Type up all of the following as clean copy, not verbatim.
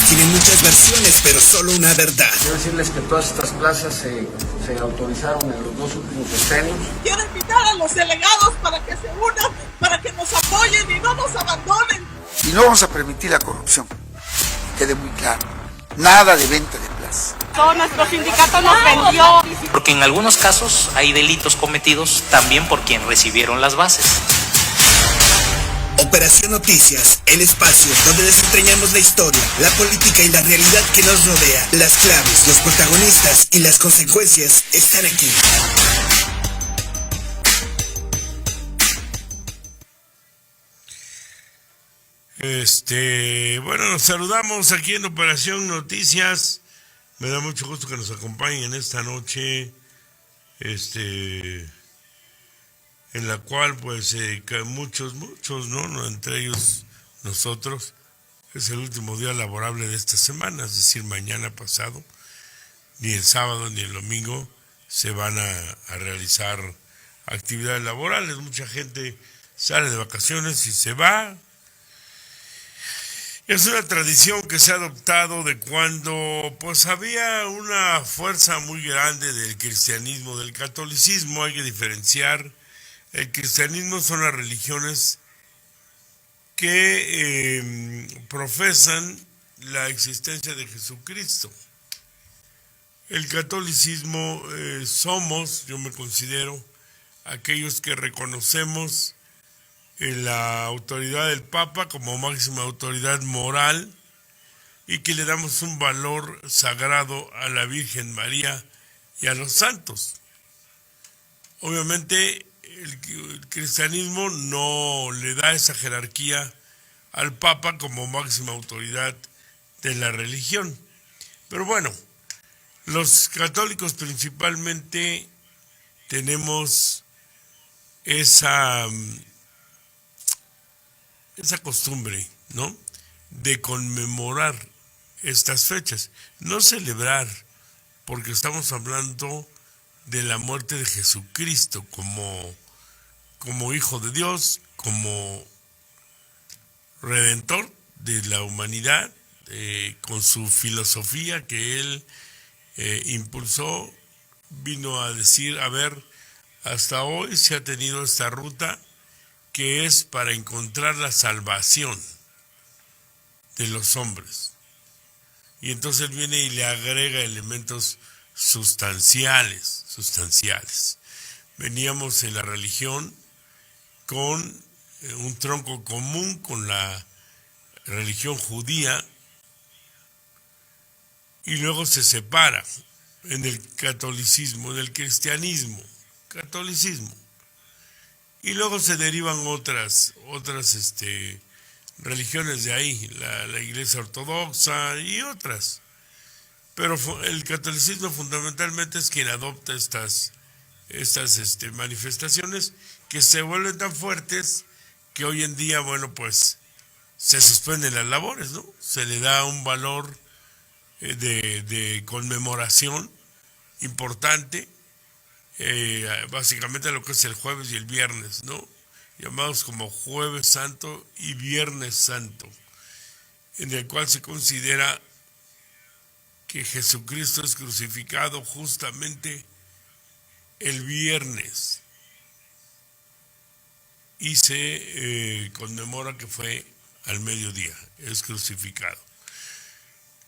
tienen muchas versiones, pero solo una verdad. Quiero decirles que todas estas plazas se autorizaron en los 2 últimos sexenios. Quiero invitar a los delegados para que se unan, para que nos apoyen y no nos abandonen. Y no vamos a permitir la corrupción. Quede muy claro. Nada de venta de plaza. Todo nuestro sindicato nos vendió. Porque en algunos casos hay delitos cometidos también por quien recibieron las bases. Operación Noticias, el espacio donde desentrañamos la historia, la política y la realidad que nos rodea. Las claves, los protagonistas y las consecuencias están aquí. Bueno, nos saludamos aquí en Operación Noticias. Me da mucho gusto que nos acompañen esta noche, en la cual pues muchos, ¿no? Entre ellos nosotros, es el último día laborable de esta semana, es decir, mañana pasado, ni el sábado ni el domingo se van a realizar actividades laborales. Mucha gente sale de vacaciones y se va. Es una tradición que se ha adoptado de cuando pues había una fuerza muy grande del cristianismo, del catolicismo. Hay que diferenciar. El cristianismo son las religiones que profesan la existencia de Jesucristo. El catolicismo yo me considero, aquellos que reconocemos la autoridad del Papa como máxima autoridad moral y que le damos un valor sagrado a la Virgen María y a los santos. Obviamente el cristianismo no le da esa jerarquía al Papa como máxima autoridad de la religión. Pero bueno, los católicos principalmente tenemos esa costumbre, ¿no?, de conmemorar estas fechas, no celebrar, porque estamos hablando de la muerte de Jesucristo como Hijo de Dios, como Redentor de la humanidad, con su filosofía que él impulsó, vino a decir, a ver, hasta hoy se ha tenido esta ruta que es para encontrar la salvación de los hombres. Y entonces viene y le agrega elementos sustanciales. Veníamos en la religión con un tronco común con la religión judía y luego se separa en el catolicismo, en el catolicismo. Y luego se derivan otras religiones de ahí, la Iglesia Ortodoxa y otras. Pero el catolicismo fundamentalmente es quien adopta estas manifestaciones que se vuelven tan fuertes que hoy en día, bueno, pues se suspenden las labores, ¿no? Se le da un valor de conmemoración importante. Básicamente lo que es el jueves y el viernes, ¿no?, llamados como Jueves Santo y Viernes Santo, en el cual se considera que Jesucristo es crucificado justamente el viernes y se conmemora que fue al mediodía, es crucificado.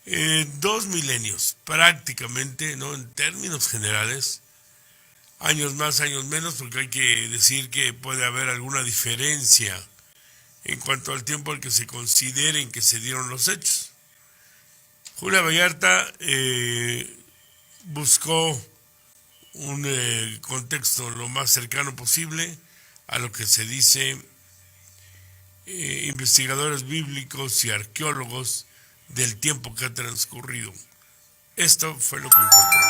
2 milenios prácticamente, ¿no?, en términos generales, años más, años menos, porque hay que decir que puede haber alguna diferencia en cuanto al tiempo al que se consideren que se dieron los hechos. Julia Vallarta buscó un contexto lo más cercano posible a lo que se dice investigadores bíblicos y arqueólogos del tiempo que ha transcurrido. Esto fue lo que encontró.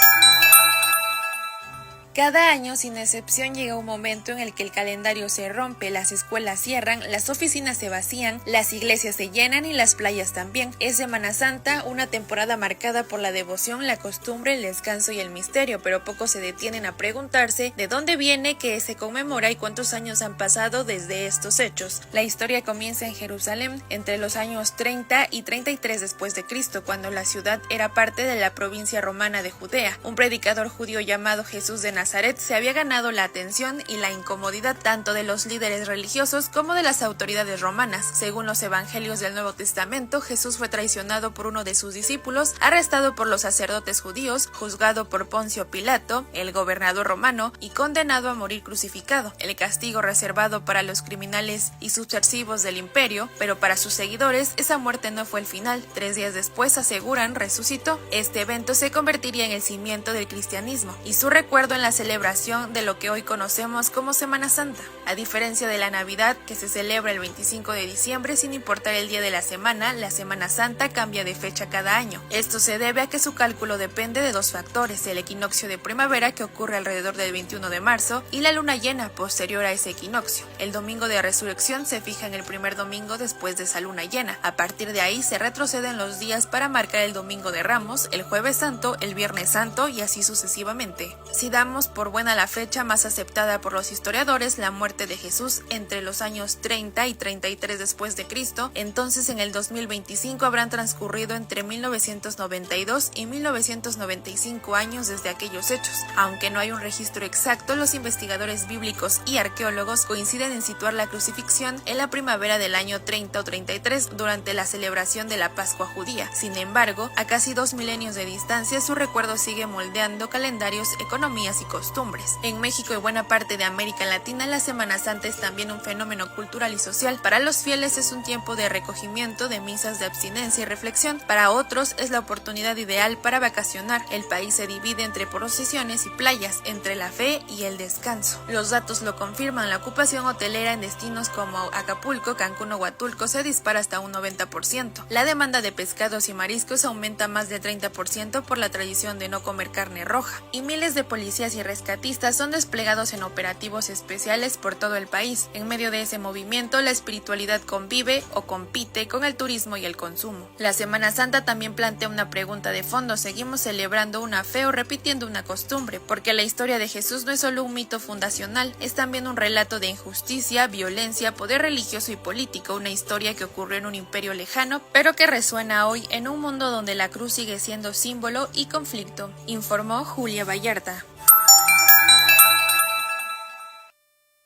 Cada año, sin excepción, llega un momento en el que el calendario se rompe, las escuelas cierran, las oficinas se vacían, las iglesias se llenan y las playas también. Es Semana Santa, una temporada marcada por la devoción, la costumbre, el descanso y el misterio, pero pocos se detienen a preguntarse de dónde viene, qué se conmemora y cuántos años han pasado desde estos hechos. La historia comienza en Jerusalén, entre los años 30 y 33 después de Cristo, cuando la ciudad era parte de la provincia romana de Judea. Un predicador judío llamado Jesús de Nazaret se había ganado la atención y la incomodidad tanto de los líderes religiosos como de las autoridades romanas. Según los evangelios del Nuevo Testamento, Jesús fue traicionado por uno de sus discípulos, arrestado por los sacerdotes judíos, juzgado por Poncio Pilato, el gobernador romano, y condenado a morir crucificado. El castigo reservado para los criminales y subversivos del imperio, pero para sus seguidores esa muerte no fue el final. 3 días después, aseguran, resucitó. Este evento se convertiría en el cimiento del cristianismo y su recuerdo en la celebración de lo que hoy conocemos como Semana Santa. A diferencia de la Navidad, que se celebra el 25 de diciembre sin importar el día de la Semana Santa cambia de fecha cada año. Esto se debe a que su cálculo depende de 2 factores: el equinoccio de primavera, que ocurre alrededor del 21 de marzo, y la luna llena posterior a ese equinoccio. El domingo de resurrección se fija en el primer domingo después de esa luna llena. A partir de ahí se retroceden los días para marcar el domingo de Ramos, el Jueves Santo, el Viernes Santo y así sucesivamente. Si damos por buena la fecha más aceptada por los historiadores, la muerte de Jesús entre los años 30 y 33 después de Cristo, entonces en el 2025 habrán transcurrido entre 1992 y 1995 años desde aquellos hechos. Aunque no hay un registro exacto, los investigadores bíblicos y arqueólogos coinciden en situar la crucifixión en la primavera del año 30 o 33 durante la celebración de la Pascua judía. Sin embargo, a casi 2 milenios de distancia, su recuerdo sigue moldeando calendarios, economías y costumbres. En México y buena parte de América Latina, la Semana Santa es también un fenómeno cultural y social. Para los fieles es un tiempo de recogimiento, de misas, de abstinencia y reflexión. Para otros es la oportunidad ideal para vacacionar. El país se divide entre procesiones y playas, entre la fe y el descanso. Los datos lo confirman: la ocupación hotelera en destinos como Acapulco, Cancún o Huatulco se dispara hasta un 90%. La demanda de pescados y mariscos aumenta más del 30% por la tradición de no comer carne roja. Y miles de policías y rescatistas son desplegados en operativos especiales por todo el país. En medio de ese movimiento, la espiritualidad convive o compite con el turismo y el consumo. La Semana Santa también plantea una pregunta de fondo: ¿seguimos celebrando una fe o repitiendo una costumbre? Porque la historia de Jesús no es solo un mito fundacional, es también un relato de injusticia, violencia, poder religioso y político, una historia que ocurrió en un imperio lejano, pero que resuena hoy en un mundo donde la cruz sigue siendo símbolo y conflicto, informó Julia Vallarta.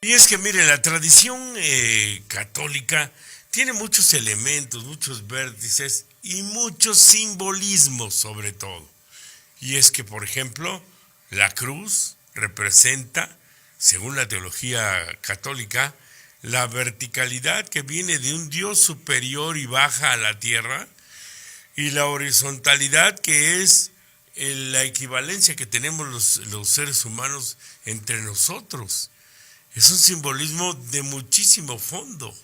Y es que mire, la tradición católica tiene muchos elementos, muchos vértices y muchos simbolismos sobre todo. Y es que, por ejemplo, la cruz representa, según la teología católica, la verticalidad que viene de un Dios superior y baja a la tierra, y la horizontalidad que es la equivalencia que tenemos los seres humanos entre nosotros. Es un simbolismo de muchísimo fondo.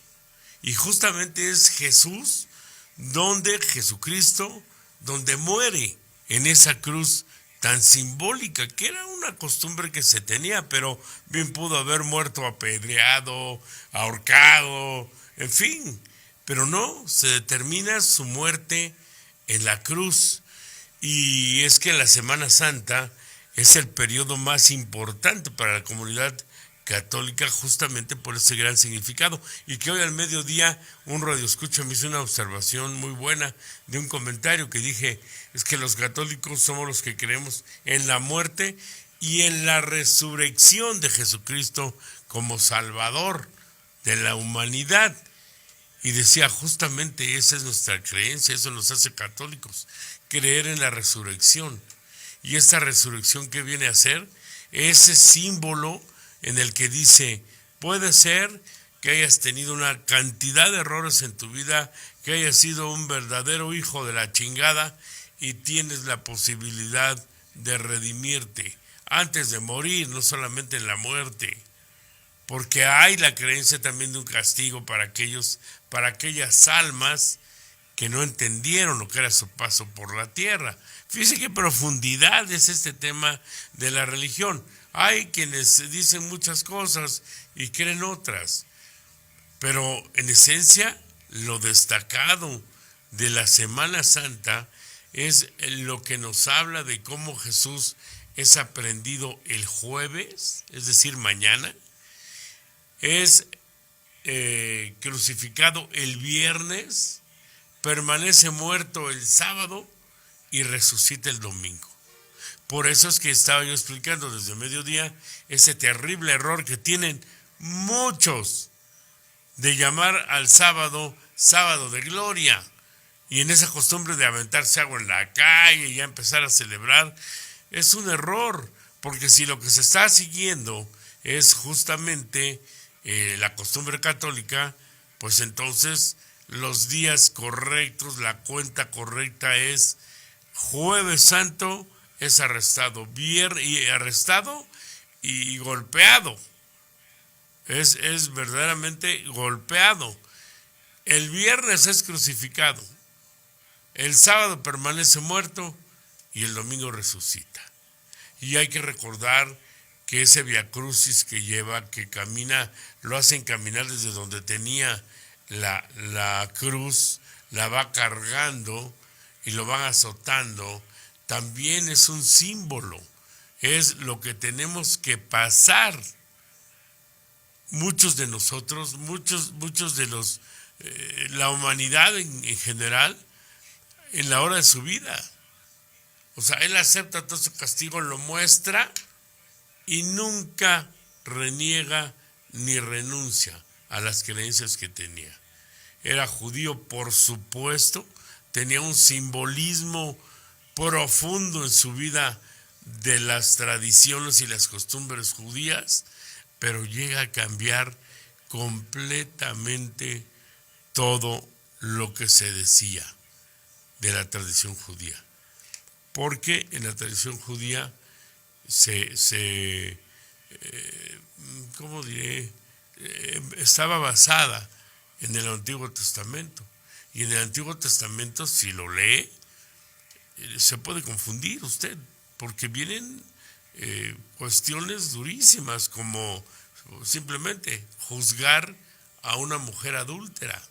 Y justamente es Jesús, Jesucristo, donde muere en esa cruz tan simbólica, que era una costumbre que se tenía, pero bien pudo haber muerto apedreado, ahorcado, en fin. Pero no, se determina su muerte en la cruz. Y es que la Semana Santa es el periodo más importante para la comunidad católica, justamente por ese gran significado. Y que hoy al mediodía un radioescucha me hizo una observación muy buena de un comentario que dije: es que los católicos somos los que creemos en la muerte y en la resurrección de Jesucristo como Salvador de la humanidad. Y decía, justamente esa es nuestra creencia, eso nos hace católicos, creer en la resurrección. Y esta resurrección, ¿qué viene a ser? Ese símbolo en el que dice: puede ser que hayas tenido una cantidad de errores en tu vida, que hayas sido un verdadero hijo de la chingada y tienes la posibilidad de redimirte antes de morir, no solamente en la muerte, porque hay la creencia también de un castigo para aquellas almas que no entendieron lo que era su paso por la tierra. Fíjense qué profundidad es este tema de la religión. Hay quienes dicen muchas cosas y creen otras, pero en esencia lo destacado de la Semana Santa es lo que nos habla de cómo Jesús es aprendido el jueves, es decir, mañana, es crucificado el viernes, permanece muerto el sábado y resucita el domingo. Por eso es que estaba yo explicando desde mediodía ese terrible error que tienen muchos de llamar al sábado sábado de gloria, y en esa costumbre de aventarse agua en la calle y ya empezar a celebrar. Es un error, porque si lo que se está siguiendo es justamente la costumbre católica, pues entonces los días correctos, la cuenta correcta es Jueves Santo es arrestado, arrestado y golpeado. Es verdaderamente golpeado. El viernes es crucificado. El sábado permanece muerto y el domingo resucita. Y hay que recordar que ese viacrucis que lleva, que camina, lo hacen caminar desde donde tenía la cruz, la va cargando y lo van azotando. También es un símbolo, es lo que tenemos que pasar. Muchos de nosotros, muchos de los, la humanidad en general, en la hora de su vida. O sea, él acepta todo su castigo, lo muestra y nunca reniega ni renuncia a las creencias que tenía. Era judío, por supuesto, tenía un simbolismo profundo en su vida de las tradiciones y las costumbres judías, pero llega a cambiar completamente todo lo que se decía de la tradición judía. Porque en la tradición judía ¿cómo diré? Estaba basada en el Antiguo Testamento. Y en el Antiguo Testamento, si lo lee, se puede confundir usted, porque vienen cuestiones durísimas, como simplemente juzgar a una mujer adúltera.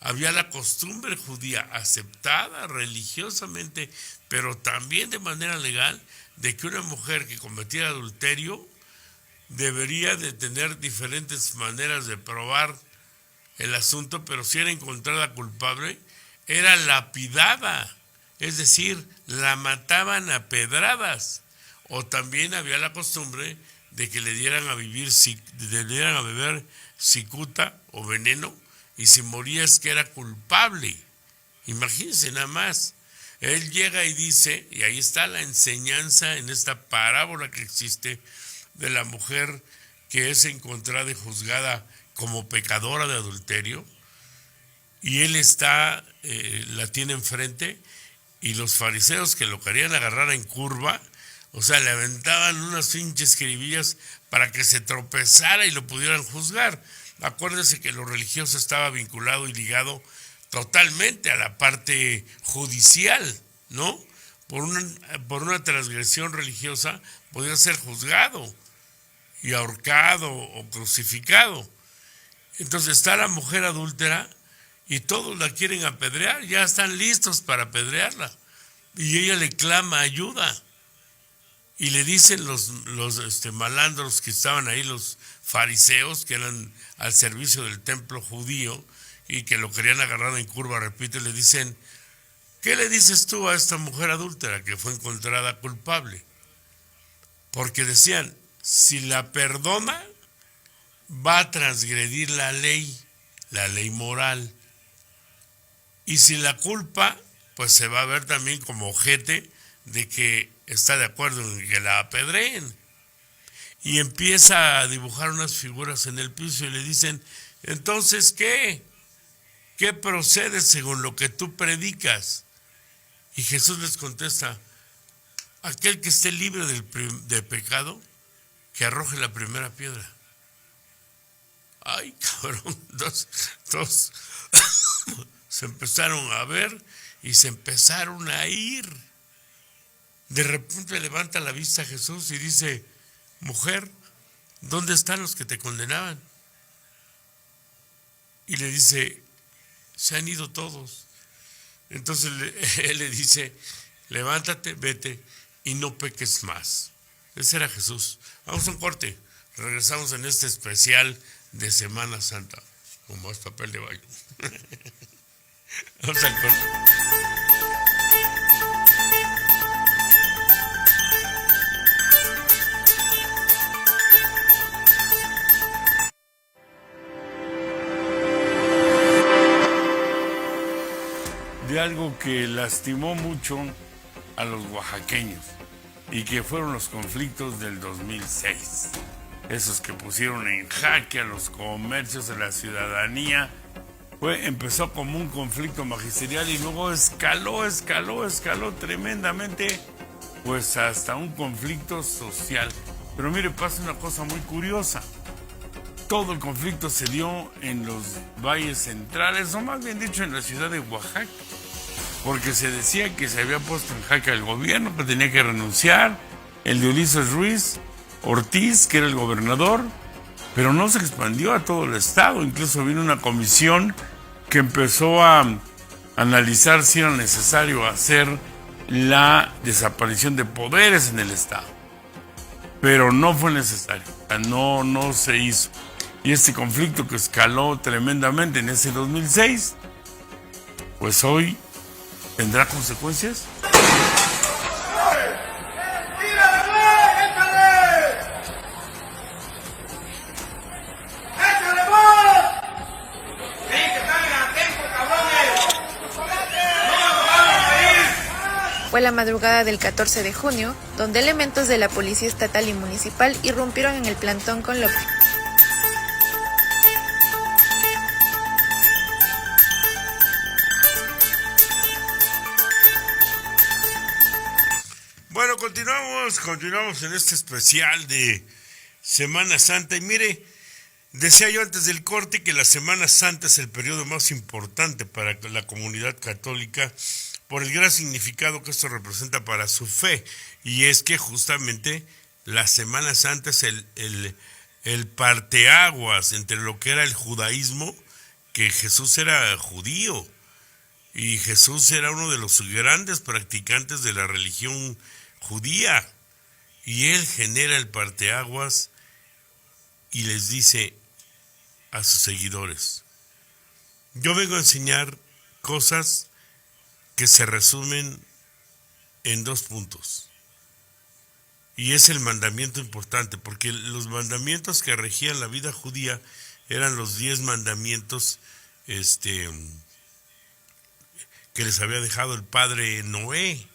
Había la costumbre judía aceptada religiosamente, pero también de manera legal, de que una mujer que cometiera adulterio debería de tener diferentes maneras de probar el asunto, pero si era encontrada culpable, era lapidada, es decir, la mataban a pedradas. O también había la costumbre de que le dieran a beber cicuta o veneno, y si moría es que era culpable. Imagínense nada más. Él llega y dice, y ahí está la enseñanza en esta parábola que existe de la mujer que es encontrada y juzgada como pecadora de adulterio, y él la tiene enfrente, y los fariseos que lo querían agarrar en curva, o sea, le aventaban unas pinches escribillas para que se tropezara y lo pudieran juzgar. Acuérdense que lo religioso estaba vinculado y ligado totalmente a la parte judicial, ¿no? Por una transgresión religiosa podía ser juzgado y ahorcado o crucificado. Entonces está la mujer adúltera y todos la quieren apedrear, ya están listos para apedrearla. Y ella le clama ayuda. Y le dicen los malandros que estaban ahí, los fariseos, que eran al servicio del templo judío y que lo querían agarrar en curva, repite, le dicen, ¿qué le dices tú a esta mujer adúltera que fue encontrada culpable? Porque decían, si la perdona, va a transgredir la ley moral. Y si la culpa, pues se va a ver también como ojete de que está de acuerdo en que la apedreen. Y empieza a dibujar unas figuras en el piso y le dicen, entonces, ¿qué? ¿Qué procede según lo que tú predicas? Y Jesús les contesta, aquel que esté libre de pecado, que arroje la primera piedra. Ay, cabrón, se empezaron a ver y se empezaron a ir. De repente levanta la vista a Jesús y dice: mujer, ¿dónde están los que te condenaban? Y le dice: se han ido todos. Entonces él le dice: levántate, vete y no peques más. Ese era Jesús. Vamos a un corte. Regresamos en este especial de Semana Santa. Con más papel de baño. Vamos al corte. De algo que lastimó mucho a los oaxaqueños y que fueron los conflictos del 2006. Esos que pusieron en jaque a los comercios, a la ciudadanía. Empezó como un conflicto magisterial y luego escaló tremendamente, pues hasta un conflicto social. Pero mire, pasa una cosa muy curiosa. Todo el conflicto se dio en los valles centrales, o más bien dicho en la ciudad de Oaxaca, porque se decía que se había puesto en jaque el gobierno, que tenía que renunciar, el de Ulises Ruiz Ortiz, que era el gobernador, pero no se expandió a todo el estado. Incluso vino una comisión que empezó a analizar si era necesario hacer la desaparición de poderes en el estado, pero no fue necesario, no se hizo. Y este conflicto que escaló tremendamente en ese 2006, pues hoy tendrá consecuencias. Fue la madrugada del 14 de junio, donde elementos de la Policía Estatal y Municipal irrumpieron en el plantón con López. Bueno, continuamos en este especial de Semana Santa. Y mire, decía yo antes del corte que la Semana Santa es el periodo más importante para la comunidad católica por el gran significado que esto representa para su fe. Y es que justamente la Semana Santa es el parteaguas entre lo que era el judaísmo, que Jesús era judío, y Jesús era uno de los grandes practicantes de la religión judía, y él genera el parteaguas y les dice a sus seguidores: yo vengo a enseñar cosas que se resumen en 2 puntos, y es el mandamiento importante, porque los mandamientos que regían la vida judía eran los 10 mandamientos que les había dejado el padre Noé.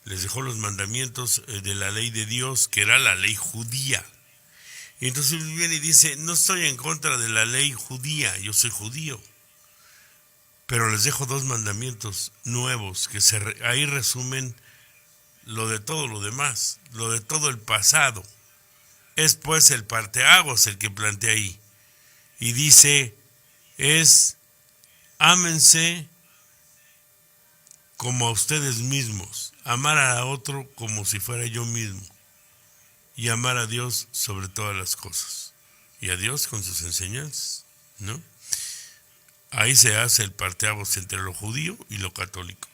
Les dejó los mandamientos de la ley de Dios, que era la ley judía. Y entonces viene y dice: no estoy en contra de la ley judía, yo soy judío, pero les dejo 2 mandamientos nuevos que ahí resumen lo de todo lo demás, lo de todo el pasado. Es pues el parteaguas el que plantea ahí. Y dice, ámense como a ustedes mismos, amar a otro como si fuera yo mismo, y amar a Dios sobre todas las cosas, y a Dios con sus enseñanzas, ¿no? Ahí se hace el parteaguas entre lo judío y lo católico.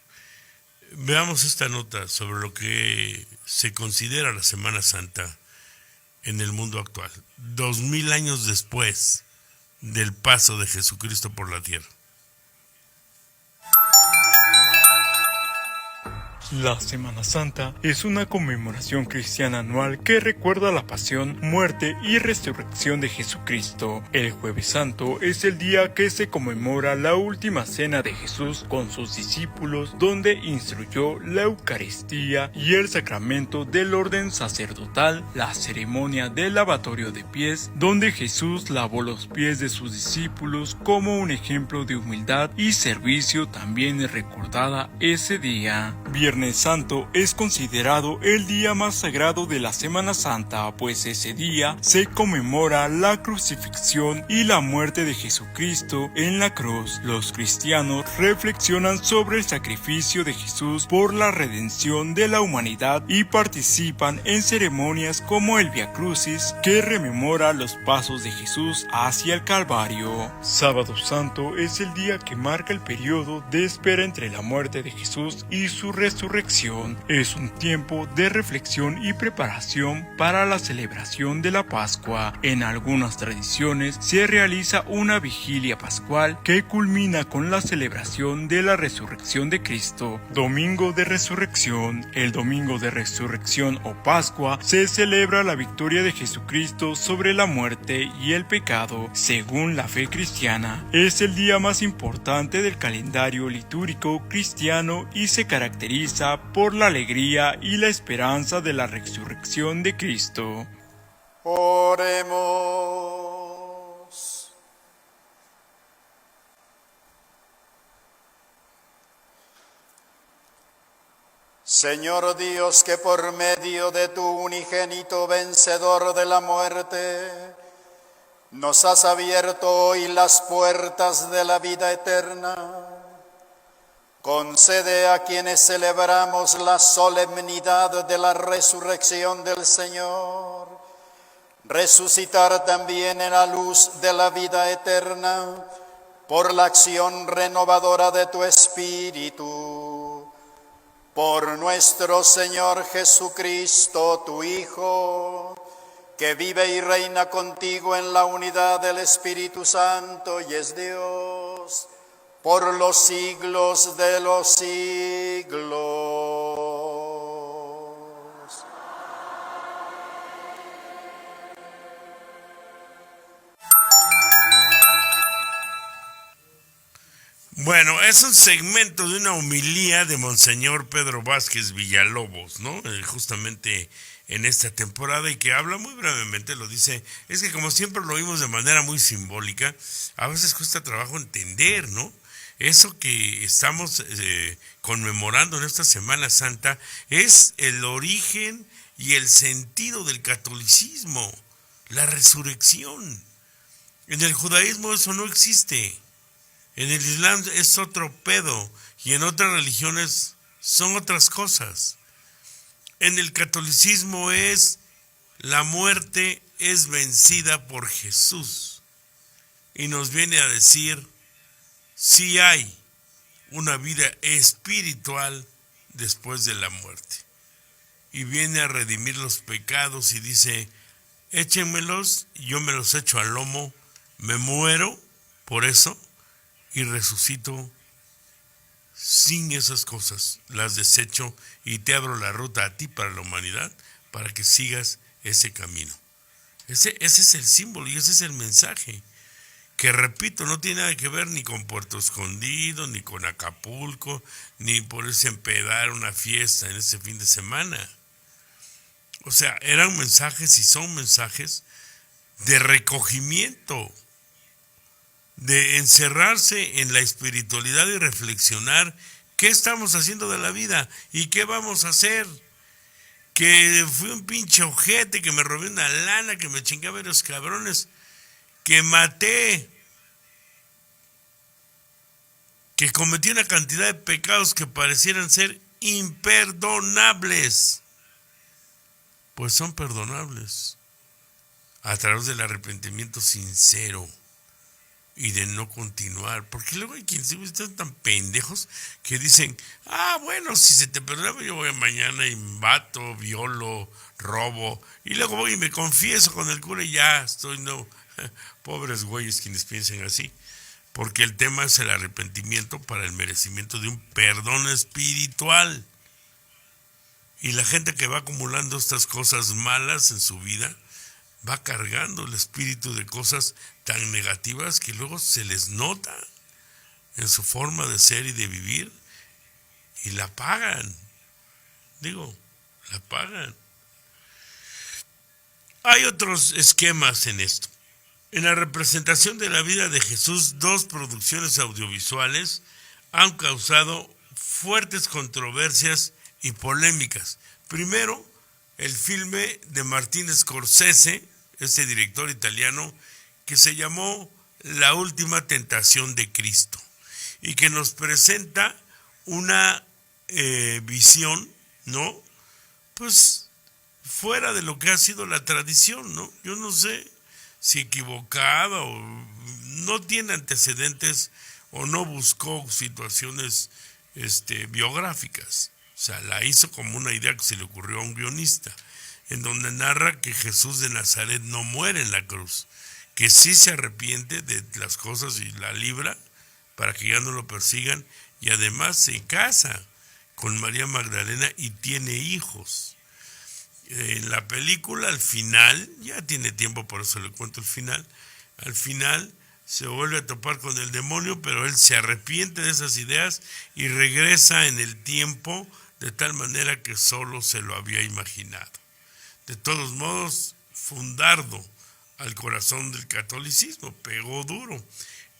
Veamos esta nota sobre lo que se considera la Semana Santa en el mundo actual, 2000 años después del paso de Jesucristo por la tierra. La Semana Santa es una conmemoración cristiana anual que recuerda la pasión, muerte y resurrección de Jesucristo. El Jueves Santo es el día que se conmemora la última cena de Jesús con sus discípulos, donde instruyó la Eucaristía y el sacramento del orden sacerdotal, la ceremonia del lavatorio de pies, donde Jesús lavó los pies de sus discípulos como un ejemplo de humildad y servicio. También es recordada ese día. Viernes Viernes Santo es considerado el día más sagrado de la Semana Santa, pues ese día se conmemora la crucifixión y la muerte de Jesucristo en la cruz. Los cristianos reflexionan sobre el sacrificio de Jesús por la redención de la humanidad y participan en ceremonias como el Vía Crucis, que rememora los pasos de Jesús hacia el Calvario. Sábado Santo es el día que marca el periodo de espera entre la muerte de Jesús y su resurrección. Es un tiempo de reflexión y preparación para la celebración de la Pascua. En algunas tradiciones se realiza una vigilia pascual que culmina con la celebración de la resurrección de Cristo. Domingo de Resurrección. El Domingo de Resurrección o Pascua se celebra la victoria de Jesucristo sobre la muerte y el pecado. Según la fe cristiana, es el día más importante del calendario litúrgico cristiano y se caracteriza por la alegría y la esperanza de la resurrección de Cristo. Oremos. Señor Dios, que por medio de tu unigénito vencedor de la muerte, nos has abierto hoy las puertas de la vida eterna, concede a quienes celebramos la solemnidad de la resurrección del Señor, resucitar también en la luz de la vida eterna, por la acción renovadora de tu Espíritu, por nuestro Señor Jesucristo, tu Hijo, que vive y reina contigo en la unidad del Espíritu Santo y es Dios, por los siglos de los siglos. Bueno, es un segmento de una homilía de Monseñor Pedro Vázquez Villalobos, ¿no? Justamente en esta temporada, y que habla muy brevemente, lo dice, es que como siempre lo oímos de manera muy simbólica, a veces cuesta trabajo entender, ¿no? Eso que estamos conmemorando en esta Semana Santa es el origen y el sentido del catolicismo, la resurrección. En el judaísmo eso no existe, en el islam es otro pedo, y en otras religiones son otras cosas. En el catolicismo es la muerte es vencida por Jesús, y nos viene a decir sí hay una vida espiritual después de la muerte, y viene a redimir los pecados y dice, échenmelos, yo me los echo al lomo, me muero por eso y resucito sin esas cosas, las desecho y te abro la ruta a ti para la humanidad, para que sigas ese camino. Ese es el símbolo y ese es el mensaje, que repito, no tiene nada que ver ni con Puerto Escondido, ni con Acapulco, ni por ese empedar una fiesta en ese fin de semana. O sea, eran mensajes y son mensajes de recogimiento, de encerrarse en la espiritualidad y reflexionar qué estamos haciendo de la vida y qué vamos a hacer. Que fui un pinche ojete, que me robé una lana, que me chingué a varios cabrones, que maté, que cometí una cantidad de pecados que parecieran ser imperdonables, pues son perdonables a través del arrepentimiento sincero y de no continuar, porque luego hay quienes están tan pendejos que dicen, bueno, si se te perdona yo voy mañana y mato, violo, robo, y luego voy y me confieso con el cura y ya estoy, no, pobres güeyes quienes piensen así, porque el tema es el arrepentimiento para el merecimiento de un perdón espiritual, y la gente que va acumulando estas cosas malas en su vida, va cargando el espíritu de cosas tan negativas que luego se les nota en su forma de ser y de vivir, y la pagan, la pagan. Hay otros esquemas en esto. En la representación de la vida de Jesús, 2 producciones audiovisuales han causado fuertes controversias y polémicas. Primero, el filme de Martin Scorsese, este director italiano, que se llamó La última tentación de Cristo, y que nos presenta una visión, ¿no? Pues fuera de lo que ha sido la tradición, ¿no? Yo no sé si equivocada o no tiene antecedentes o no buscó situaciones biográficas. O sea, la hizo como una idea que se le ocurrió a un guionista, en donde narra que Jesús de Nazaret no muere en la cruz, que sí se arrepiente de las cosas y la libra para que ya no lo persigan, y además se casa con María Magdalena y tiene hijos. En la película, al final, ya tiene tiempo, por eso le cuento el final, al final se vuelve a topar con el demonio, pero él se arrepiente de esas ideas y regresa en el tiempo de tal manera que solo se lo había imaginado. De todos modos, fundardo al corazón del catolicismo, pegó duro.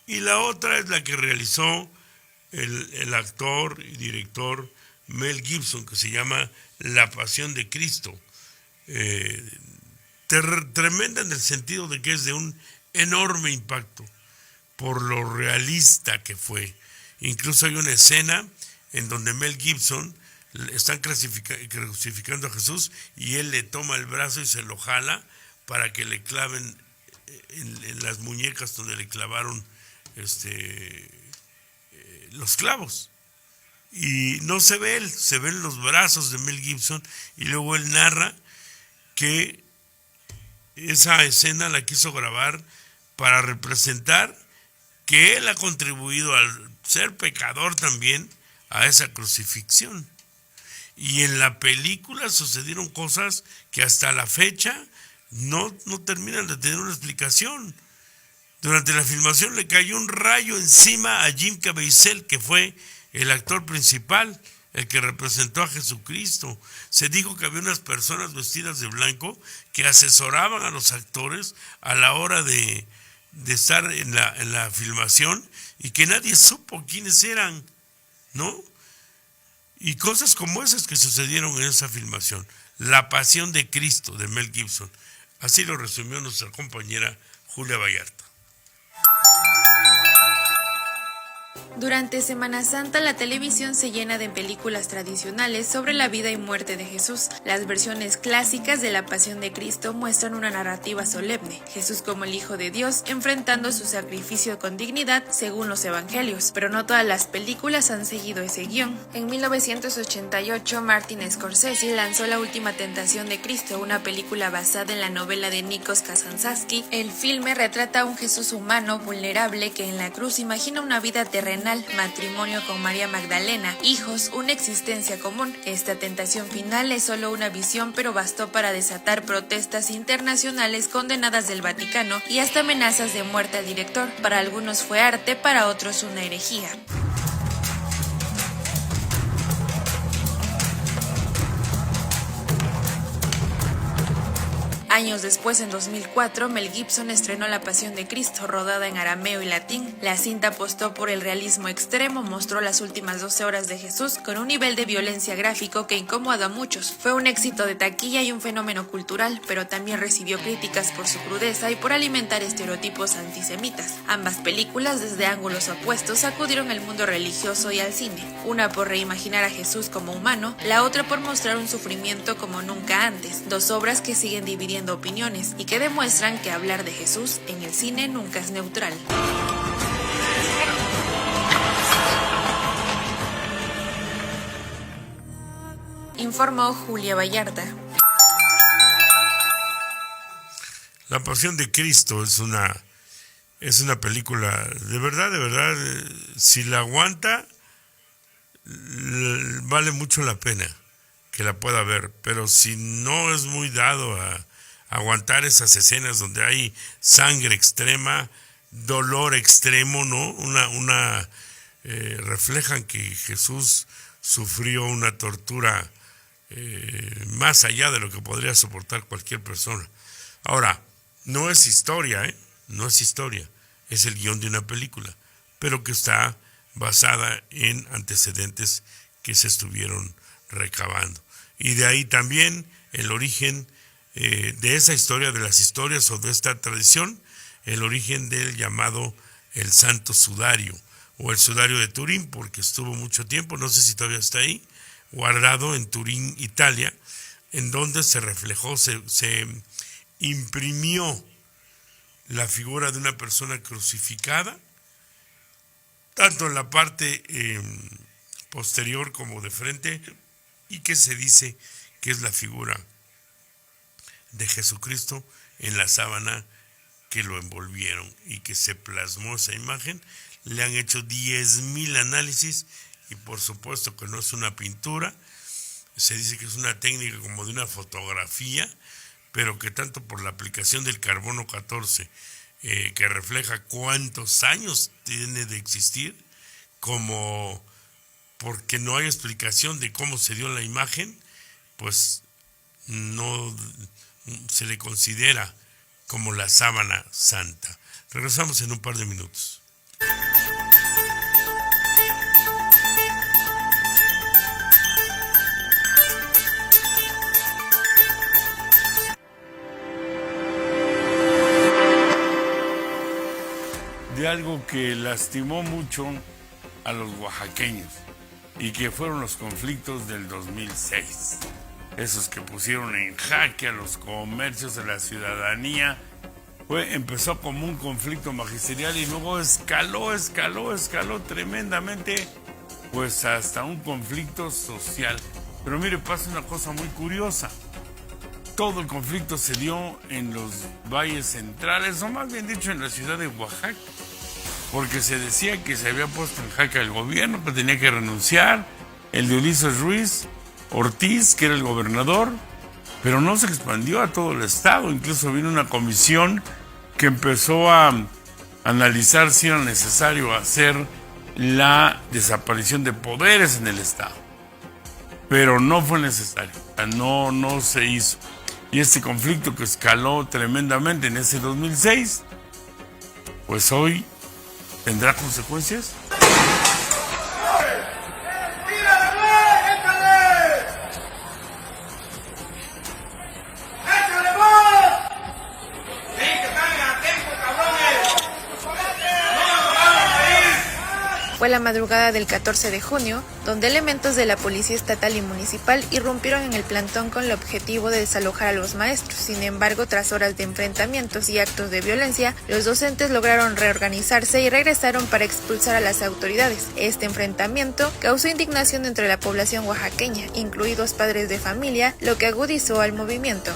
Y la otra es la que realizó el actor y director Mel Gibson, que se llama La Pasión de Cristo. Tremenda en el sentido de que es de un enorme impacto por lo realista que fue. Incluso hay una escena en donde Mel Gibson están crucificando a Jesús y él le toma el brazo y se lo jala para que le claven en las muñecas donde le clavaron los clavos. Y no se ve él, se ven los brazos de Mel Gibson, y luego él narra que esa escena la quiso grabar para representar que él ha contribuido al ser pecador también a esa crucifixión. Y en la película sucedieron cosas que hasta la fecha no terminan de tener una explicación. Durante la filmación le cayó un rayo encima a Jim Caviezel, que fue el actor principal, el que representó a Jesucristo. Se dijo que había unas personas vestidas de blanco que asesoraban a los actores a la hora de estar en la filmación, y que nadie supo quiénes eran, ¿no? Y cosas como esas que sucedieron en esa filmación. La Pasión de Cristo, de Mel Gibson. Así lo resumió nuestra compañera Julia Vallarta. Durante Semana Santa, la televisión se llena de películas tradicionales sobre la vida y muerte de Jesús. Las versiones clásicas de la Pasión de Cristo muestran una narrativa solemne, Jesús como el Hijo de Dios, enfrentando su sacrificio con dignidad según los evangelios, pero no todas las películas han seguido ese guión. En 1988, Martin Scorsese lanzó La Última Tentación de Cristo, una película basada en la novela de Nikos Kazantzakis. El filme retrata a un Jesús humano, vulnerable, que en la cruz imagina una vida terrenal, matrimonio con María Magdalena, hijos, una existencia común. Esta tentación final es solo una visión, pero bastó para desatar protestas internacionales condenadas del Vaticano y hasta amenazas de muerte al director. Para algunos fue arte, para otros una herejía. Años después, en 2004, Mel Gibson estrenó La Pasión de Cristo, rodada en arameo y latín. La cinta apostó por el realismo extremo, mostró las últimas 12 horas de Jesús con un nivel de violencia gráfico que incomoda a muchos. Fue un éxito de taquilla y un fenómeno cultural, pero también recibió críticas por su crudeza y por alimentar estereotipos antisemitas. Ambas películas, desde ángulos opuestos, sacudieron el mundo religioso y al cine. Una por reimaginar a Jesús como humano, la otra por mostrar un sufrimiento como nunca antes. Dos obras que siguen dividiendo opiniones y que demuestran que hablar de Jesús en el cine nunca es neutral. Informó Julia Vallarta. La Pasión de Cristo es una película de verdad, si la aguanta, vale mucho la pena que la pueda ver, pero si no es muy dado a aguantar esas escenas donde hay sangre extrema, dolor extremo, ¿no? Reflejan que Jesús sufrió una tortura más allá de lo que podría soportar cualquier persona. Ahora, no es historia, no es historia, es el guión de una película, pero que está basada en antecedentes que se estuvieron recabando. Y de ahí también el origen de esa historia, de las historias o de esta tradición, el origen del llamado el Santo Sudario o el Sudario de Turín, porque estuvo mucho tiempo, no sé si todavía está ahí, guardado en Turín, Italia, en donde se reflejó, se imprimió la figura de una persona crucificada, tanto en la parte posterior como de frente, y que se dice que es la figura de Jesucristo en la sábana que lo envolvieron, y que se plasmó esa imagen. Le han hecho 10,000 análisis y por supuesto que no es una pintura, se dice que es una técnica como de una fotografía, pero que tanto por la aplicación del carbono 14, que refleja cuántos años tiene de existir, como porque no hay explicación de cómo se dio la imagen, pues no se le considera como la sábana santa. Regresamos en un par de minutos. De algo que lastimó mucho a los oaxaqueños y que fueron los conflictos del 2006. Esos que pusieron en jaque a los comercios, a la ciudadanía. Empezó como un conflicto magisterial y luego escaló tremendamente, pues hasta un conflicto social. Pero mire, pasa una cosa muy curiosa. Todo el conflicto se dio en los valles centrales, o más bien dicho en la ciudad de Oaxaca, porque se decía que se había puesto en jaque al gobierno, que tenía que renunciar, el de Ulises Ruiz Ortiz, que era el gobernador, pero no se expandió a todo el estado. Incluso vino una comisión que empezó a analizar si era necesario hacer la desaparición de poderes en el estado, pero no fue necesario, no se hizo. Y este conflicto que escaló tremendamente en ese 2006, pues hoy tendrá consecuencias. Fue la madrugada del 14 de junio, donde elementos de la Policía Estatal y Municipal irrumpieron en el plantón con el objetivo de desalojar a los maestros. Sin embargo, tras horas de enfrentamientos y actos de violencia, los docentes lograron reorganizarse y regresaron para expulsar a las autoridades. Este enfrentamiento causó indignación entre la población oaxaqueña, incluidos padres de familia, lo que agudizó al movimiento.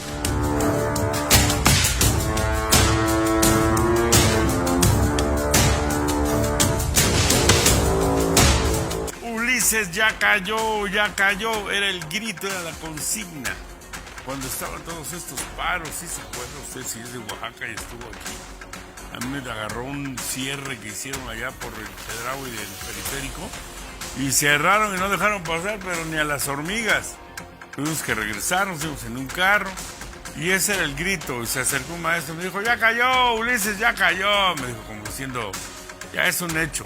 Ya cayó, era el grito, era la consigna. Cuando estaban todos estos paros, ¿sí se acuerda usted si es de Oaxaca y estuvo aquí? A mí me agarró un cierre que hicieron allá por el Chedraui del periférico y cerraron y no dejaron pasar, pero ni a las hormigas. Tuvimos que regresar, nos fuimos en un carro y ese era el grito. Y se acercó un maestro y me dijo, ya cayó, Ulises, ya cayó. Me dijo como diciendo, ya es un hecho.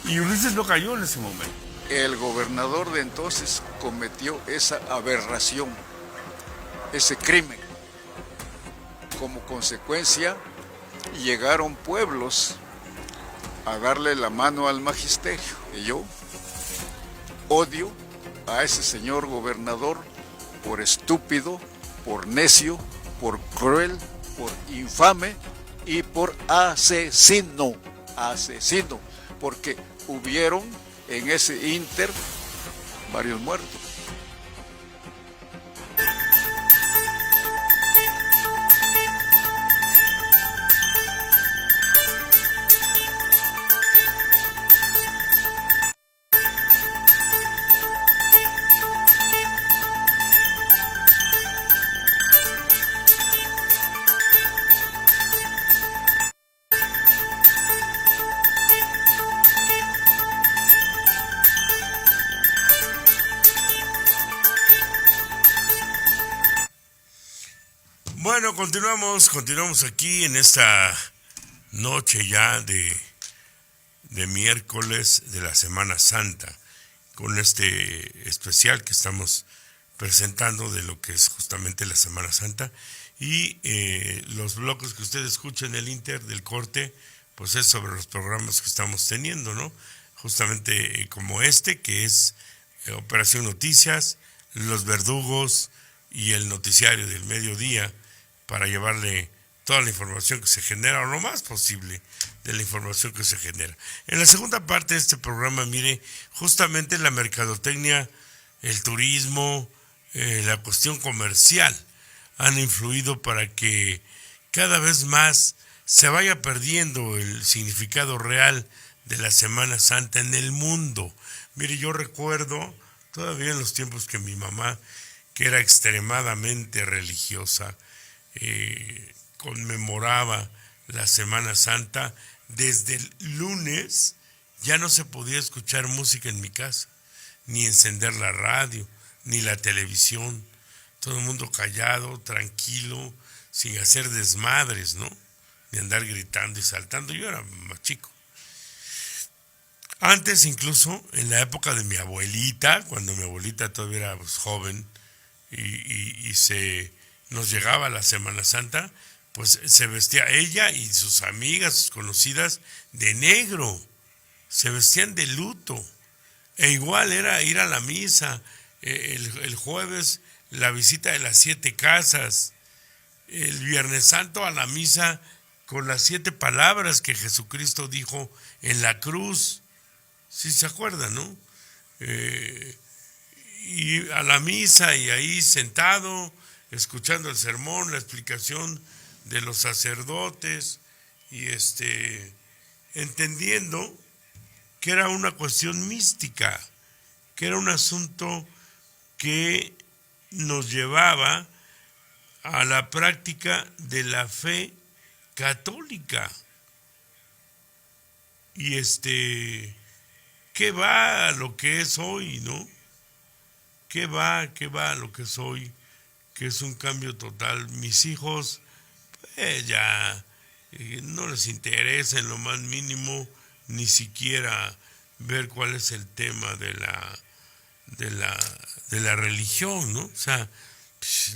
Y Ulises no cayó en ese momento. El gobernador de entonces cometió esa aberración, ese crimen. Como consecuencia, llegaron pueblos a darle la mano al magisterio. Y yo odio a ese señor gobernador por estúpido, por necio, por cruel, por infame y por asesino, porque hubieron en ese ínter varios muertos. Bueno, continuamos aquí en esta noche ya de miércoles de la Semana Santa, con este especial que estamos presentando de lo que es justamente la Semana Santa, y los bloques que usted escucha en el Inter del corte, pues es sobre los programas que estamos teniendo, ¿no? Justamente como este, que es Operación Noticias, Los Verdugos y el noticiario del mediodía, para llevarle toda la información que se genera, o lo más posible de la información que se genera. En la segunda parte de este programa, mire, justamente la mercadotecnia, el turismo, la cuestión comercial han influido para que cada vez más se vaya perdiendo el significado real de la Semana Santa en el mundo. Mire, yo recuerdo todavía en los tiempos que mi mamá, que era extremadamente religiosa, conmemoraba la Semana Santa. Desde el lunes ya no se podía escuchar música en mi casa, ni encender la radio, ni la televisión. Todo el mundo callado, tranquilo, sin hacer desmadres, ¿no? Ni andar gritando y saltando. Yo era más chico. Antes, incluso, en la época de mi abuelita, cuando mi abuelita todavía era pues, joven, y nos llegaba la Semana Santa, pues se vestía ella y sus amigas, sus conocidas, de negro. Se vestían de luto. E igual era ir a la misa. El jueves, la visita de las 7 casas. El Viernes Santo a la misa con las 7 palabras que Jesucristo dijo en la cruz. ¿Sí se acuerdan, no? Y a la misa y ahí sentado, escuchando el sermón, la explicación de los sacerdotes y entendiendo que era una cuestión mística, que era un asunto que nos llevaba a la práctica de la fe católica. Y ¿qué va a lo que es hoy, no? ¿Qué va a lo que es hoy? Que es un cambio total. Mis hijos, pues ya no les interesa en lo más mínimo ni siquiera ver cuál es el tema de la religión, ¿no? O sea,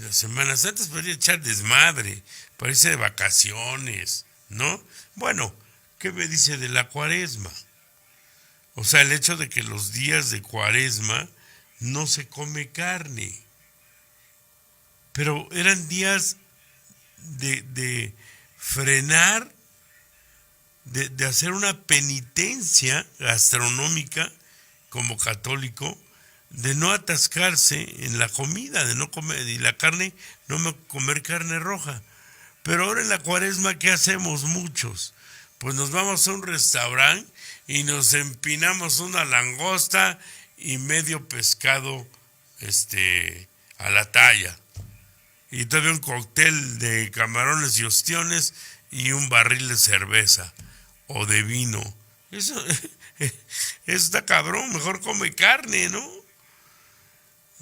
la Semana Santa es para ir a echar desmadre, para irse de vacaciones, ¿no? Bueno, ¿qué me dice de la Cuaresma? O sea, el hecho de que los días de Cuaresma no se come carne, pero eran días de frenar, de hacer una penitencia gastronómica como católico, de no atascarse en la comida, de no comer, y la carne, no comer carne roja. Pero ahora en la Cuaresma, ¿qué hacemos muchos? Pues nos vamos a un restaurante y nos empinamos una langosta y medio pescado a la talla. Y todavía un cóctel de camarones y ostiones y un barril de cerveza o de vino. Eso está cabrón, mejor come carne, ¿no?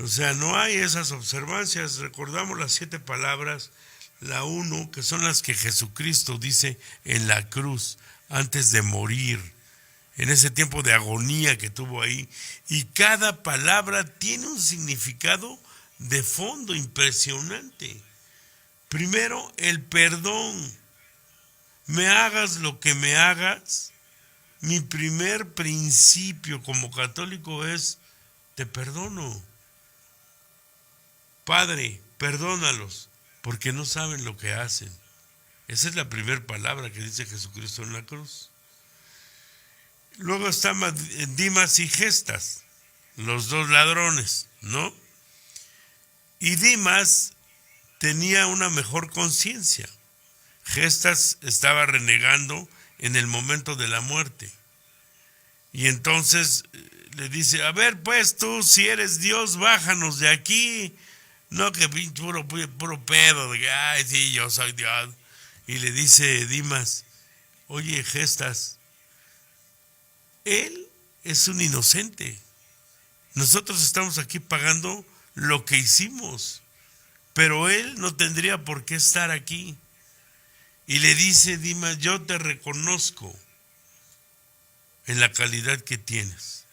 O sea, no hay esas observancias. Recordamos las 7 palabras, la 1, que son las que Jesucristo dice en la cruz antes de morir, en ese tiempo de agonía que tuvo ahí. Y cada palabra tiene un significado de fondo impresionante. Primero, el perdón. Me hagas lo que me hagas, mi primer principio como católico es: te perdono. Padre, perdónalos, porque no saben lo que hacen. Esa es la primera palabra que dice Jesucristo en la cruz. Luego están Dimas y Gestas, los 2 ladrones, ¿no? Y Dimas tenía una mejor conciencia. Gestas estaba renegando en el momento de la muerte. Y entonces le dice: a ver, pues tú, si eres Dios, bájanos de aquí. No, que pinche puro pedo, de que, ay, sí, yo soy Dios. Y le dice Dimas: oye, Gestas, él es un inocente. Nosotros estamos aquí pagando lo que hicimos, pero él no tendría por qué estar aquí. Y le dice Dimas: yo te reconozco en la calidad que tienes.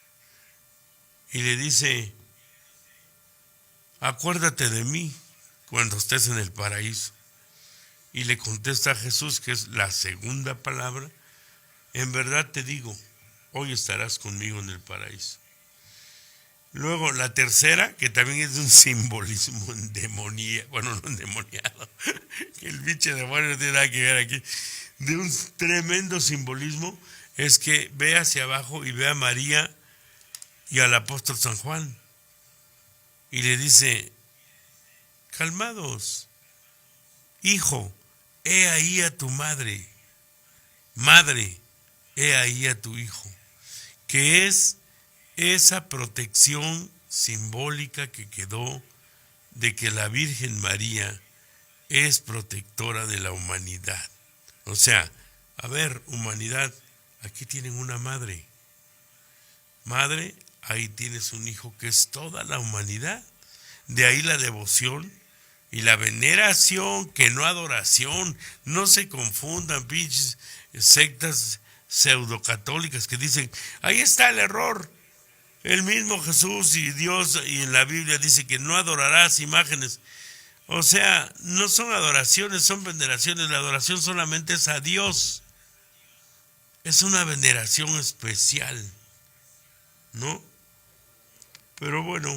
y le dice, acuérdate de mí cuando estés en el paraíso. Y le contesta a Jesús, que es la segunda palabra, en verdad te digo, hoy estarás conmigo en el paraíso. Luego la tercera, que también es de un simbolismo endemoniado, bueno, no endemoniado, que el pinche demonio no tiene nada que ver aquí, de un tremendo simbolismo, es que ve hacia abajo y ve a María y al apóstol San Juan. Y le dice, calmados, hijo, he ahí a tu madre, madre, he ahí a tu hijo, que es esa protección simbólica que quedó de que la Virgen María es protectora de la humanidad. O sea, a ver, humanidad, aquí tienen una madre. Madre, ahí tienes un hijo que es toda la humanidad. De ahí la devoción y la veneración, que no adoración. No se confundan, pinches sectas pseudocatólicas que dicen, ahí está el error. El mismo Jesús y Dios y en la Biblia dice que no adorarás imágenes. O sea, no son adoraciones, son veneraciones. La adoración solamente es a Dios. Es una veneración especial, ¿no? Pero bueno,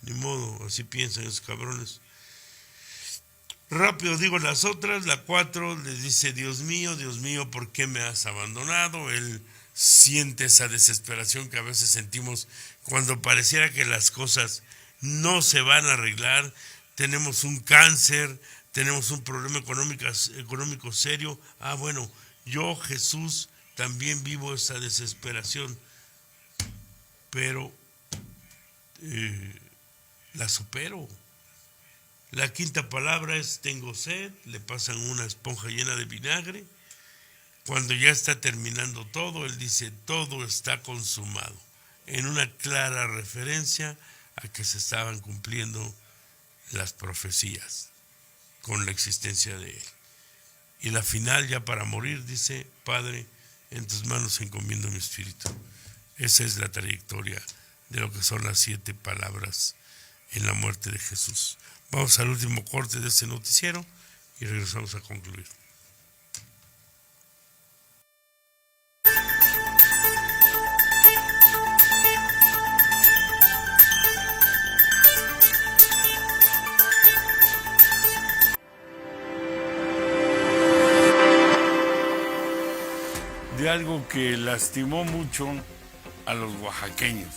ni modo, así piensan esos cabrones. Rápido digo las otras. La 4 les dice, Dios mío, ¿por qué me has abandonado? Él siente esa desesperación que a veces sentimos cuando pareciera que las cosas no se van a arreglar. Tenemos un cáncer, tenemos un problema económico serio. Bueno, yo, Jesús, también vivo esa desesperación, pero la supero. La quinta palabra es tengo sed, le pasan una esponja llena de vinagre. Cuando ya está terminando todo, él dice, todo está consumado, en una clara referencia a que se estaban cumpliendo las profecías con la existencia de él. Y la final, ya para morir, dice, Padre, en tus manos encomiendo mi espíritu. Esa es la trayectoria de lo que son las 7 palabras en la muerte de Jesús. Vamos al último corte de este noticiero y regresamos a concluir. De algo que lastimó mucho a los oaxaqueños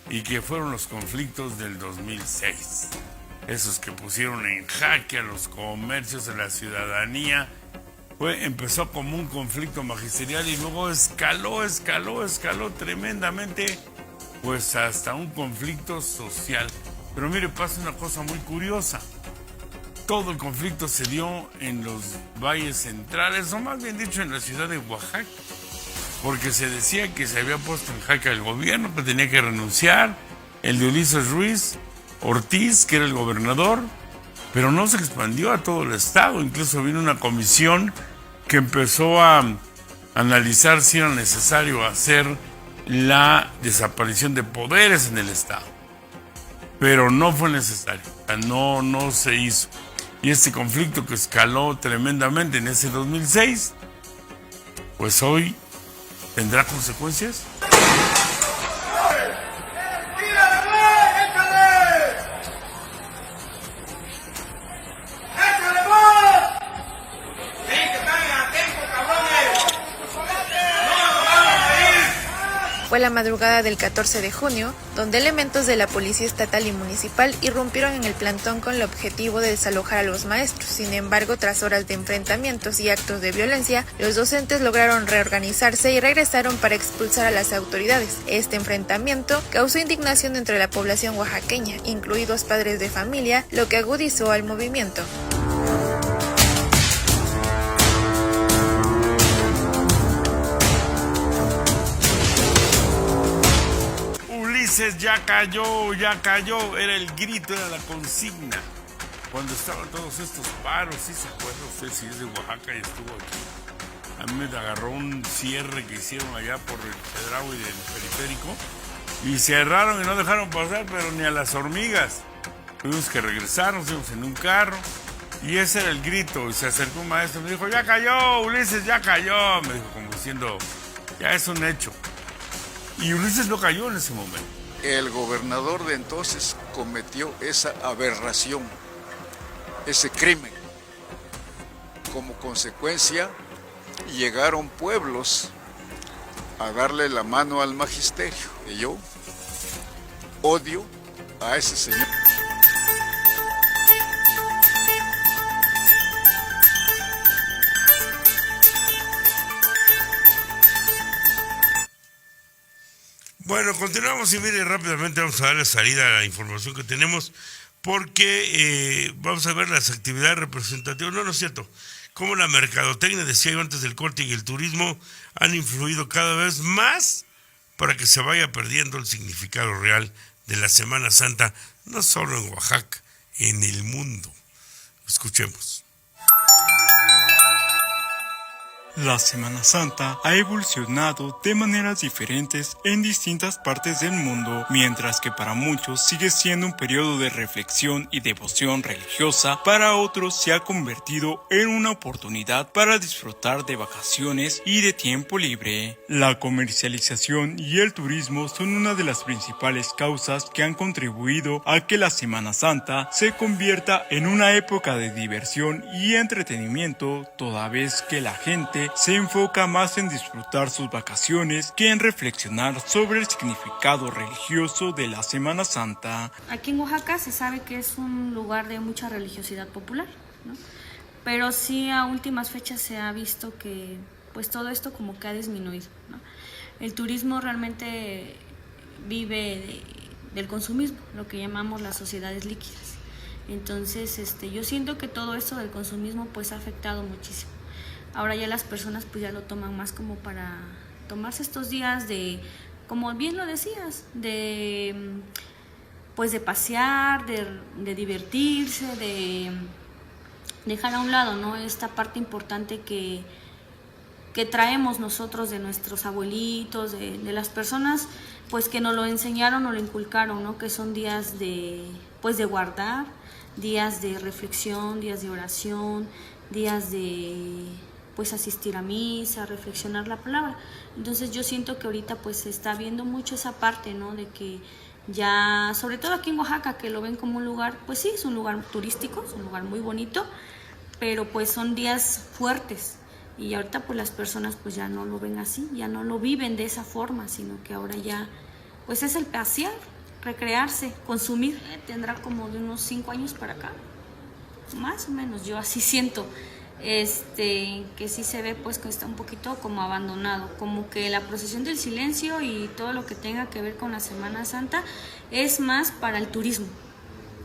y que fueron los conflictos del 2006. Esos que pusieron en jaque a los comercios, a la ciudadanía. Empezó como un conflicto magisterial y luego escaló tremendamente, pues hasta un conflicto social. Pero mire, pasa una cosa muy curiosa. Todo el conflicto se dio en los valles centrales, o más bien dicho en la ciudad de Oaxaca, porque se decía que se había puesto en jaque el gobierno, que tenía que renunciar, el de Ulises Ruiz Ortiz, que era el gobernador, pero no se expandió a todo el estado. Incluso vino una comisión que empezó a analizar si era necesario hacer la desaparición de poderes en el estado, pero no fue necesario, no se hizo. Y este conflicto que escaló tremendamente en ese 2006, pues hoy tendrá consecuencias. Fue la madrugada del 14 de junio, donde elementos de la Policía Estatal y Municipal irrumpieron en el plantón con el objetivo de desalojar a los maestros. Sin embargo, tras horas de enfrentamientos y actos de violencia, los docentes lograron reorganizarse y regresaron para expulsar a las autoridades. Este enfrentamiento causó indignación entre la población oaxaqueña, incluidos padres de familia, lo que agudizó al movimiento. Ya cayó, era el grito, era la consigna. Cuando estaban todos estos paros, ¿sí se acuerda usted si es de Oaxaca y estuvo aquí? A mí me agarró un cierre que hicieron allá por el Chedraui del periférico Y cerraron y no dejaron pasar, pero ni a las hormigas. Tuvimos que regresar, nos fuimos en un carro. Y ese era el grito. Y se acercó un maestro y me dijo, ya cayó, Ulises, ya cayó. Me dijo como diciendo, ya es un hecho. Y Ulises no cayó en ese momento. El gobernador de entonces cometió esa aberración, ese crimen. Como consecuencia, llegaron pueblos a darle la mano al magisterio. Y yo odio a ese señor. Bueno, continuamos y mire, rápidamente vamos a darle salida a la información que tenemos porque vamos a ver las actividades representativas. No es cierto. Como la mercadotecnia, decía yo antes del corte, y el turismo han influido cada vez más para que se vaya perdiendo el significado real de la Semana Santa, no solo en Oaxaca, en el mundo. Escuchemos. La Semana Santa ha evolucionado de maneras diferentes en distintas partes del mundo, mientras que para muchos sigue siendo un periodo de reflexión y devoción religiosa, para otros se ha convertido en una oportunidad para disfrutar de vacaciones y de tiempo libre. La comercialización y el turismo son una de las principales causas que han contribuido a que la Semana Santa se convierta en una época de diversión y entretenimiento, toda vez que la gente se enfoca más en disfrutar sus vacaciones que en reflexionar sobre el significado religioso de la Semana Santa. Aquí en Oaxaca se sabe que es un lugar de mucha religiosidad popular, ¿no? Pero sí a últimas fechas se ha visto que pues todo esto como que ha disminuido, ¿no? El turismo realmente vive del consumismo, lo que llamamos las sociedades líquidas. Entonces yo siento que todo eso del consumismo pues ha afectado muchísimo. Ahora ya las personas pues ya lo toman más como para tomarse estos días de, como bien lo decías, de pues de pasear, de divertirse, de dejar a un lado, ¿no?, esta parte importante que traemos nosotros de nuestros abuelitos, de las personas pues que nos lo enseñaron o lo inculcaron, ¿no?, que son días de pues de guardar, días de reflexión, días de oración, días de pues asistir a misa, reflexionar la palabra. Entonces yo siento que ahorita pues se está viendo mucho esa parte, ¿no?, de que ya, sobre todo aquí en Oaxaca, que lo ven como un lugar, pues sí, es un lugar turístico, es un lugar muy bonito, pero pues son días fuertes y ahorita pues las personas pues ya no lo ven así, ya no lo viven de esa forma, sino que ahora ya pues es el pasear, recrearse, consumir. Tendrá como de unos 5 años para acá, más o menos, yo así siento. Que sí se ve pues que está un poquito como abandonado, como que la procesión del silencio y todo lo que tenga que ver con la Semana Santa es más para el turismo,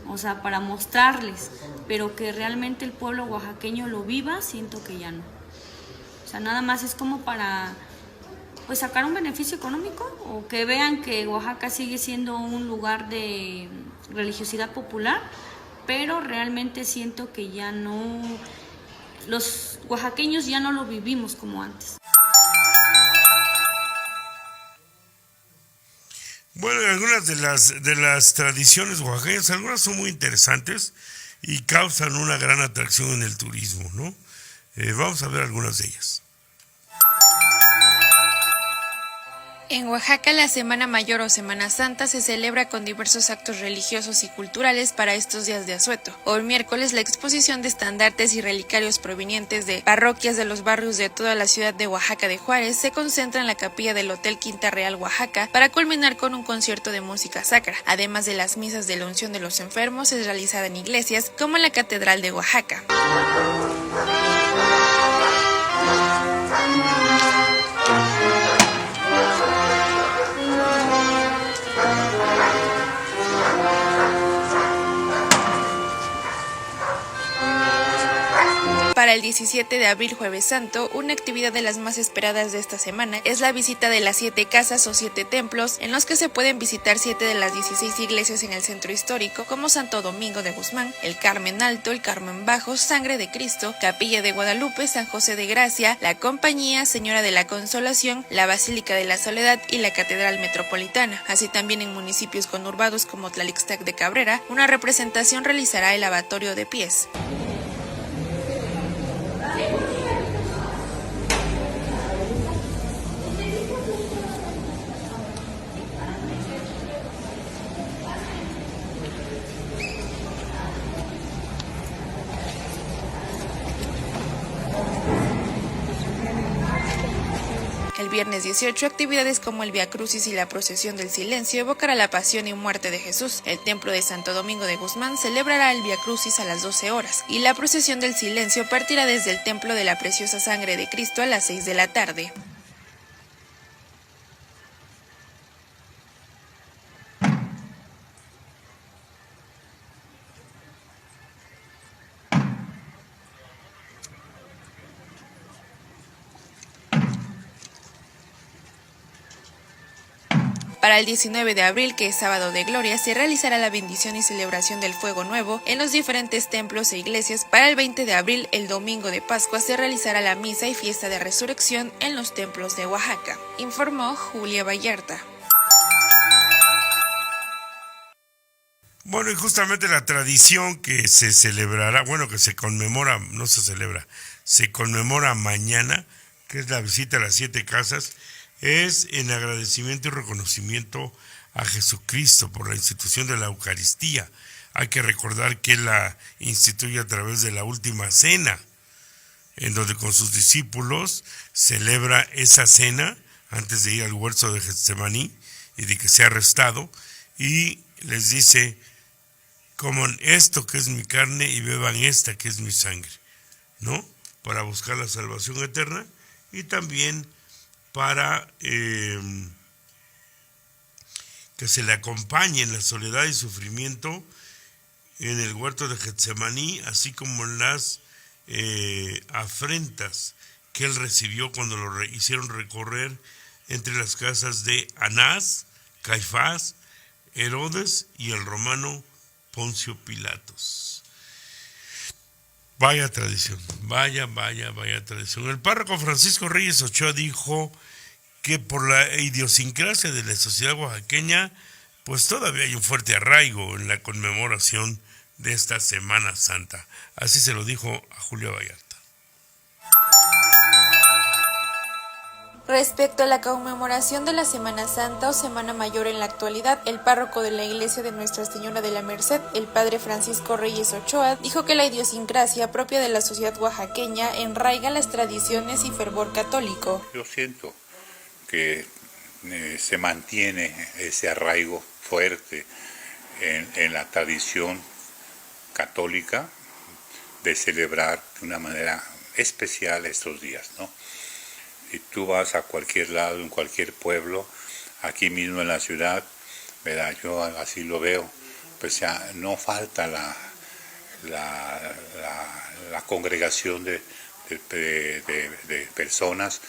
o sea, para mostrarles, pero que realmente el pueblo oaxaqueño lo viva, siento que ya no. O sea, nada más es como para pues sacar un beneficio económico o que vean que Oaxaca sigue siendo un lugar de religiosidad popular, pero realmente siento que ya no, los oaxaqueños ya no lo vivimos como antes. Bueno, algunas de las tradiciones oaxaqueñas, algunas son muy interesantes y causan una gran atracción en el turismo, ¿no? Vamos a ver algunas de ellas. En Oaxaca, la Semana Mayor o Semana Santa se celebra con diversos actos religiosos y culturales para estos días de asueto. Hoy miércoles, la exposición de estandartes y relicarios provenientes de parroquias de los barrios de toda la ciudad de Oaxaca de Juárez se concentra en la capilla del Hotel Quinta Real Oaxaca para culminar con un concierto de música sacra. Además de las misas de la unción de los enfermos, es realizada en iglesias como en la Catedral de Oaxaca. Para el 17 de abril, Jueves Santo, una actividad de las más esperadas de esta semana es la visita de las 7 casas o 7 templos, en los que se pueden visitar 7 de las 16 iglesias en el centro histórico, como Santo Domingo de Guzmán, el Carmen Alto, el Carmen Bajo, Sangre de Cristo, Capilla de Guadalupe, San José de Gracia, la Compañía, Señora de la Consolación, la Basílica de la Soledad y la Catedral Metropolitana. Así también en municipios conurbados como Tlalixtac de Cabrera, una representación realizará el lavatorio de pies. El viernes 18, actividades como el Vía Crucis y la Procesión del Silencio evocará la pasión y muerte de Jesús. El Templo de Santo Domingo de Guzmán celebrará el Vía Crucis a las 12 horas y la Procesión del Silencio partirá desde el Templo de la Preciosa Sangre de Cristo a las 6 de la tarde. Para el 19 de abril, que es sábado de gloria, se realizará la bendición y celebración del Fuego Nuevo en los diferentes templos e iglesias. Para el 20 de abril, el domingo de Pascua, se realizará la misa y fiesta de resurrección en los templos de Oaxaca, informó Julia Vallarta. Bueno, y justamente la tradición que se celebrará, bueno, que se conmemora, no se celebra, se conmemora mañana, que es la visita a las 7 casas, es en agradecimiento y reconocimiento a Jesucristo por la institución de la Eucaristía. Hay que recordar que Él la instituye a través de la última cena, en donde con sus discípulos celebra esa cena antes de ir al huerto de Getsemaní y de que sea arrestado, y les dice: coman esto que es mi carne y beban esta que es mi sangre, ¿no? Para buscar la salvación eterna y también para que se le acompañe en la soledad y sufrimiento en el huerto de Getsemaní, así como en las afrentas que él recibió cuando lo hicieron recorrer entre las casas de Anás, Caifás, Herodes y el romano Poncio Pilatos. Vaya tradición, vaya tradición. El párroco Francisco Reyes Ochoa dijo que por la idiosincrasia de la sociedad oaxaqueña, pues todavía hay un fuerte arraigo en la conmemoración de esta Semana Santa. Así se lo dijo a Julia Vallarta. Respecto a la conmemoración de la Semana Santa o Semana Mayor en la actualidad, el párroco de la Iglesia de Nuestra Señora de la Merced, el padre Francisco Reyes Ochoa, dijo que la idiosincrasia propia de la sociedad oaxaqueña enraiga las tradiciones y fervor católico. Yo siento que se mantiene ese arraigo fuerte en la tradición católica de celebrar de una manera especial estos días, ¿no? Si tú vas a cualquier lado, en cualquier pueblo, aquí mismo en la ciudad, ¿verdad? Yo así lo veo, pues ya no falta la congregación de personas,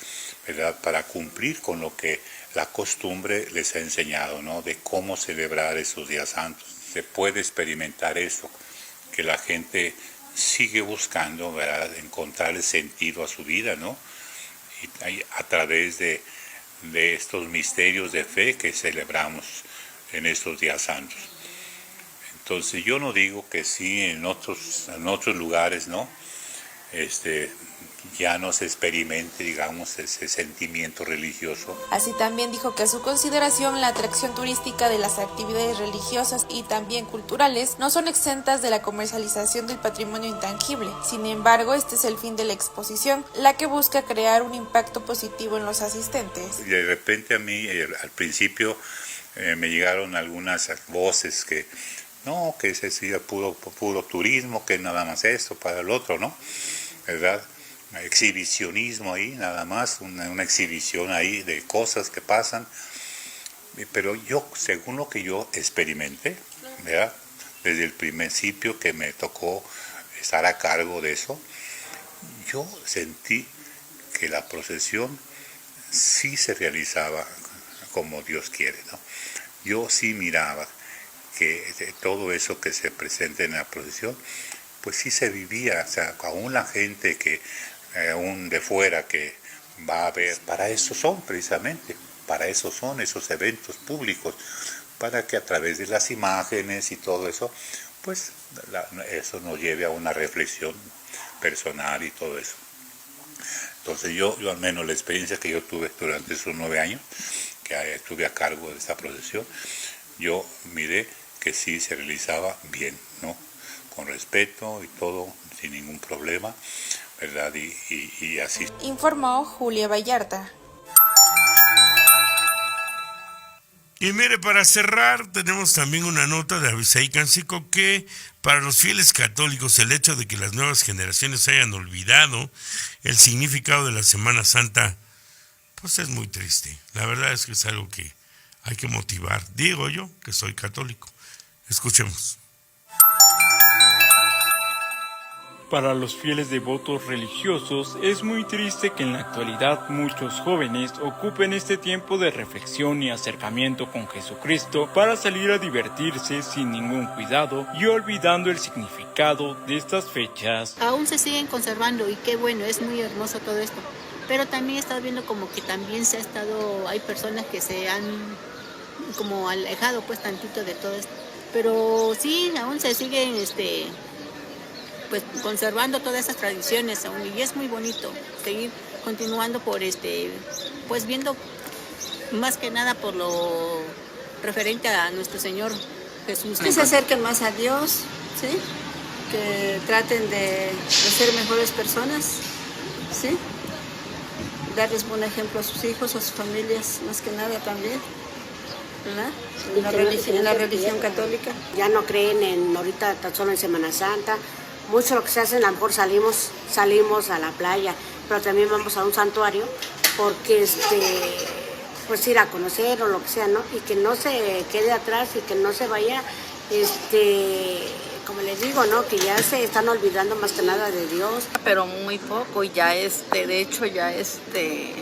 ¿verdad? Para cumplir con lo que la costumbre les ha enseñado, ¿no? De cómo celebrar esos días santos. Se puede experimentar eso, que la gente sigue buscando, ¿verdad? Encontrar el sentido a su vida, ¿no? Y a través de estos misterios de fe que celebramos en estos días santos. Entonces yo no digo que sí en otros lugares, ¿no? Ya no se experimente, digamos, ese sentimiento religioso. Así también dijo que a su consideración la atracción turística de las actividades religiosas y también culturales no son exentas de la comercialización del patrimonio intangible. Sin embargo, este es el fin de la exposición, la que busca crear un impacto positivo en los asistentes. Y de repente a mí, al principio, me llegaron algunas voces que no, que ese sí puro turismo, que nada más esto para el otro, ¿no? ¿Verdad? Exhibicionismo ahí, nada más, una exhibición ahí de cosas que pasan. Pero yo, según lo que yo experimenté, ¿verdad? Desde el principio que me tocó estar a cargo de eso, yo sentí que la procesión sí se realizaba como Dios quiere, ¿no? Yo sí miraba que todo eso que se presenta en la procesión, pues sí se vivía, o sea, aún la gente que, aún de fuera que va a ver, para eso son precisamente, para eso son esos eventos públicos, para que a través de las imágenes y todo eso, pues eso nos lleve a una reflexión personal y todo eso. Entonces yo al menos la experiencia que yo tuve durante esos 9 años, que estuve a cargo de esta procesión, yo miré que sí se realizaba bien, ¿no? Con respeto y todo, sin ningún problema, ¿verdad? Y así. Informó Julia Vallarta. Y mire, para cerrar, tenemos también una nota de Abisai Cancico que para los fieles católicos el hecho de que las nuevas generaciones hayan olvidado el significado de la Semana Santa, pues es muy triste. La verdad es que es algo que hay que motivar. Digo yo, que soy católico. Escuchemos. Para los fieles devotos religiosos es muy triste que en la actualidad muchos jóvenes ocupen este tiempo de reflexión y acercamiento con Jesucristo para salir a divertirse sin ningún cuidado y olvidando el significado de estas fechas. Aún se siguen conservando y qué bueno, es muy hermoso todo esto. Pero también he estado viendo como que también hay personas que se han como alejado pues tantito de todo esto. Pero sí, aún se siguen pues conservando todas esas tradiciones aún, y es muy bonito seguir continuando por pues viendo más que nada por lo referente a nuestro Señor Jesús. Que se acerquen más a Dios, ¿sí? Que traten de ser mejores personas, ¿sí? Darles buen ejemplo a sus hijos, a sus familias, más que nada también, ¿verdad? En la religión católica. Ya no creen ahorita tan solo en Semana Santa. Mucho lo que se hace, a lo mejor salimos a la playa, pero también vamos a un santuario porque pues ir a conocer o lo que sea, ¿no? Y que no se quede atrás y que no se vaya, como les digo, ¿no? Que ya se están olvidando más que nada de Dios. Pero muy poco, y ya de hecho ya se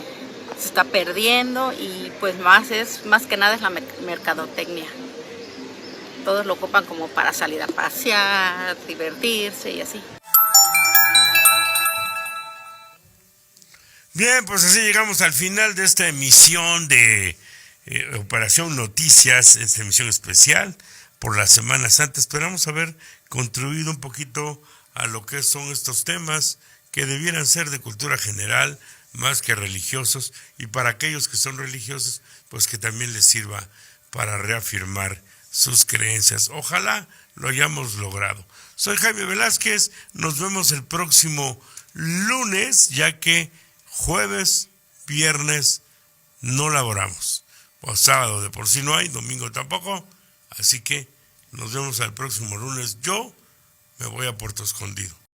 está perdiendo, y pues más que nada es la mercadotecnia. Todos lo ocupan como para salir a pasear, divertirse y así. Bien, pues así llegamos al final de esta emisión de Operación Noticias, esta emisión especial por la Semana Santa. Esperamos haber contribuido un poquito a lo que son estos temas que debieran ser de cultura general más que religiosos, y para aquellos que son religiosos, pues que también les sirva para reafirmar sus creencias. Ojalá lo hayamos logrado. Soy Jaime Velázquez, nos vemos el próximo lunes, ya que jueves, viernes no laboramos. Pues sábado de por sí no hay, domingo tampoco, así que nos vemos el próximo lunes. Yo me voy a Puerto Escondido.